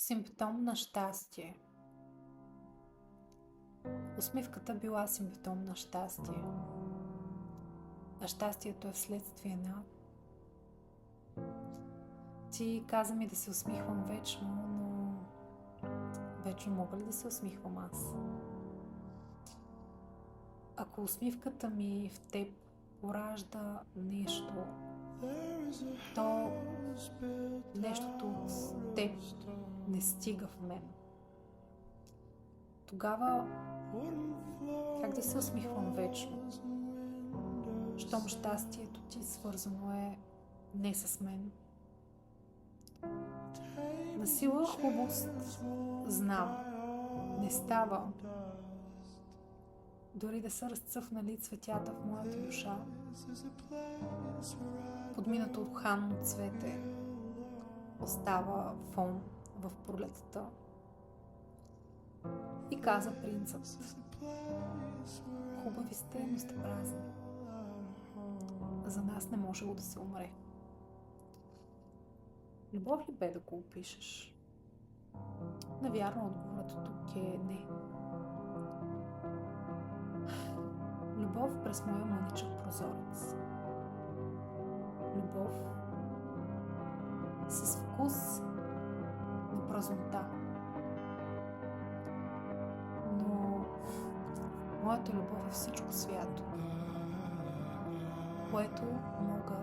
Симптом на щастие. Усмивката била симптом на щастие. А щастието е вследствие на... Ти каза ми да се усмихвам вечно, но вечно мога ли да се усмихвам аз? Ако усмивката ми в теб поражда нещо, то нещото от теб не стига в мен. Тогава как да се усмихвам вечно? Щом щастието ти свързано е не с мен. На сила хубост знам, не става. Дори да са разцъфнали цветята в моята душа, подминато от ханно цвете, остава фон в пролетта. И каза принцът: хубави сте, но сте празни. За нас не можело да се умре. Любов ли бе да го опишеш? Навярно отговорът тук е не. Любов през моя мъничък прозорец. Любов с вкус на празнота. Но моята любов е всичко свято, което мога